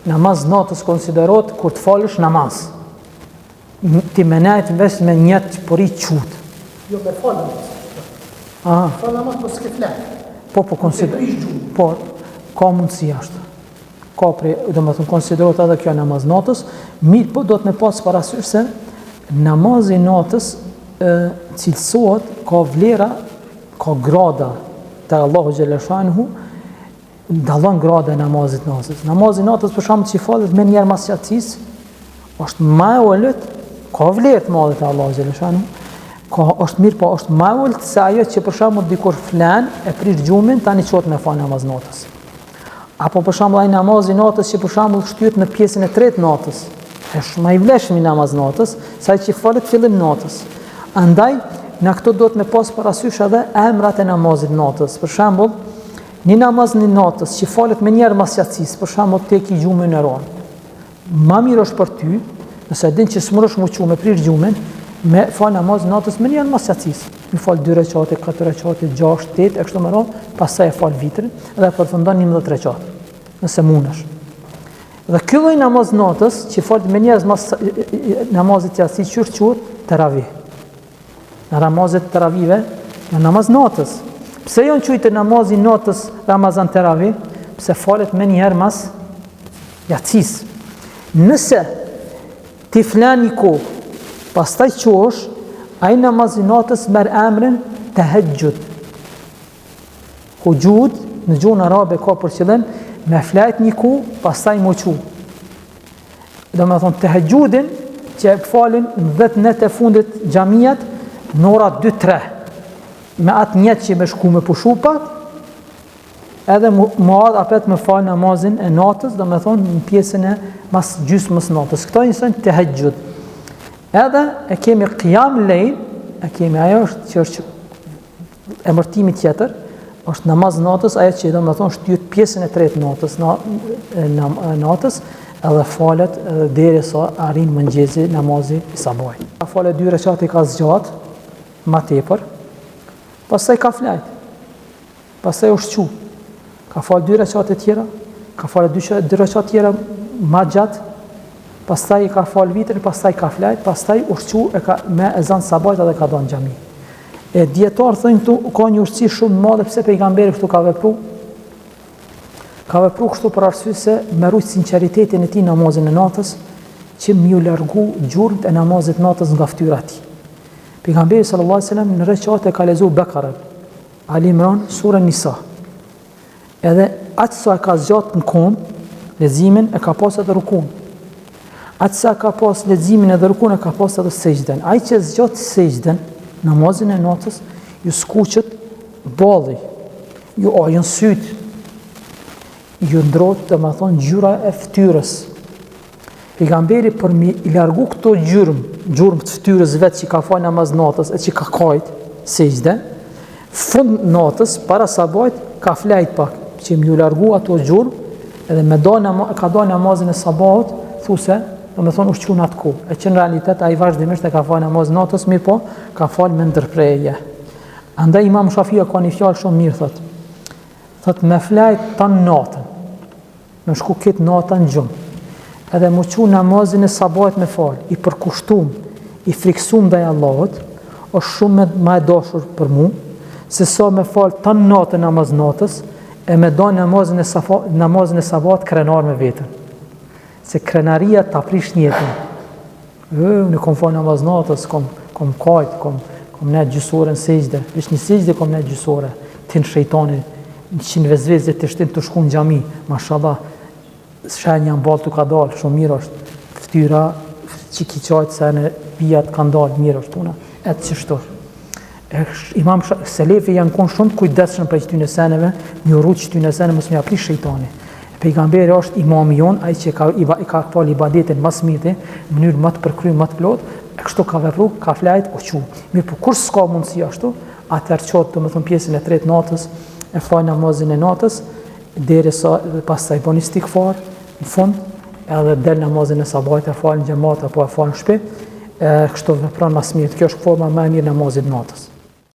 namaz natës konsiderohet kur të falësh namaz. Ti menet vesh me njët pori qut. Jo me falë namaz. Falë namaz po s'ke flet. Po po, ka mundësi ashtu. Ka do të thonë konsiderohet edhe kjo namaz natës, mirë po do të me pas parasysh se namazi natës cilësohet, ka vlera, ka grada te Allahu xhela shanhu, dallon grada e namazit natës. Namazi natës për shembull që falet më njëherë mas yatsis, është më e ulët, ka vlerë të madhe te Allahu xhela shanhu. Është mirë, po është më ulët se ajo që për shembull dikur flan e prish gjumin tani çohet me fal namaz natës. Apo për shembull ai namazi natës që për shembull shtyhet në pjesën e tretë natës. Është më i vlefshëm namaz natës, sa që falet fillim natës. Andaj në këto do të me pas parasysh edhe emrat e namazit natës. Për shembull, një namaz në natës që falet me njëherë mas yatsis, për shembull tek i gjumin e ron. Ma mirë është për ty, nëse din që s'morosh më me prish gjumin, me fal namaz natës me njëherë mas yatsis. Mi fal 2 rekate, 4 rekate, 6, 8 e kështu me radhë, pastaj e fal vitrin dhe përfundon 11 rekate, nëse mundesh. Dhe ky lloj namaz natës që falet me njëherë mas namazit yatsis quhet taravih. Në namazet taravive, në namaz natës. Pse janë quajtur namazi natës Ramazan taravih? Pse falet me njëherë mas yatsis. Nëse ti flan një kohë, pastaj qosh, ai namazi natës merr emrin tahajjud. Hujud në gjuhën arabe ka për qëllim me flet një kohë, pastaj më qu. Do të thonë tahajjudin që falin në 10 net e fundit xhamiat në ora 2-3. Me atë njet që me shku me pushupat, edhe më apet me fal namazin e natës, do të thonë në pjesën e mas gjysmës natës. Këto janë tahajjud. Edhe e kemi qiyam lejl, e kemi ajo që është emërtimi tjetër, është namaz natës, ajo që do të thonë shtyhet pjesën e tretë natës, natës, edhe falet derisa arrin mëngjesi namazi i sabahit. Ka falet 2 rekate ka zgjat, ma tepër, pastaj ka flajt, pastaj ushqu, ka fal 2 rekate tjera, ka fal 2 rekate tjera ma gjatë, pastaj ka fal vitrin, pastaj ka flajt, pastaj ushqu e ka me ezan sabahit edhe ka dhënë xhami. E dietar thonë këtu ka një ushqim shumë të madh pse pejgamberi këtu ka vepruar. Ka vepruar kështu për arsye se me rujt sinqeritetin e tij namazin e natës, që më u largu gjurmët e namazit natës nga fytyra e tij. Pejgamberi sallallahu alajhi wasallam në recate ka lexuar Bekara, Ali Imran, surën Nisa. Edhe atë sa ka zgjatë në kom, leximin e ka pas edhe rukun. Atë sa ka pas leximin edhe rukun e ka pas edhe sejdën. Ai që zgjat sejdën, namazin e natës, ju skuqet balli, ju ajën syt, ju ndrot të më thonë gjyra e ftyrës. Pejgamberi për mi i largu këto gjurmë të ftyrës vetë që ka fal namaz natës e që ka kajt sejdë, fund natës, para sabahit, ka flajt pak, që mi u largu ato gjurmë edhe ka do namazin e sabahut, thuse, do me thonë ushqun atë ku. E që në realitet a i vazhdimisht e ka fal namaz natës, mirë po, ka fal me ndërpreje. Andaj Imam Shafia ka një fjalë shumë mirë, thot me flajt tanë natën, me shku këtë natën gjumë, edhe më qu namazin e sabahit me fal, i përkushtum, i friksum dhe Allahut, është shumë ma e dashur për mu, se sa me fal tanë natën namaz natës, e me do namazin e sabahit krenar me vetën. Se krenaria ta prish njetën. Në kom fal namaz natës, kom kajt, kom net gjysore në sejde, vish një sejde kom net gjysore, të në shejtani, 100 vezvezë të shtin të shku në xhami, mashallah, shenja në balë të ka dalë, shumë mirë është, ftyra, që ki qajtë se në bijat kanë dalë, mirë është tuna, etë që shtor. Imam Selefi janë konë shumë kujdesshëm për këtyre seneve, një rrugë që këtyre seneve mos më aprish shejtani. Pejgamberi është imami jon, ai që ka fal ibadetin më së miri, në mënyrë më të përkryer, më të plotë, kështu ka vepruar, ka flajt uqu. Mirë, por kur s'ka mundësi ashtu, atëherë çohet domethënë pjesën e tretë natës, e fal namazin e natës, derisa pastaj bën istikfar në fund, edhe del namazin e sabahit e fal në xhamat apo e fal në shtëpi, kështu vepron më së miri. Kjo është forma më e mirë namazit natës.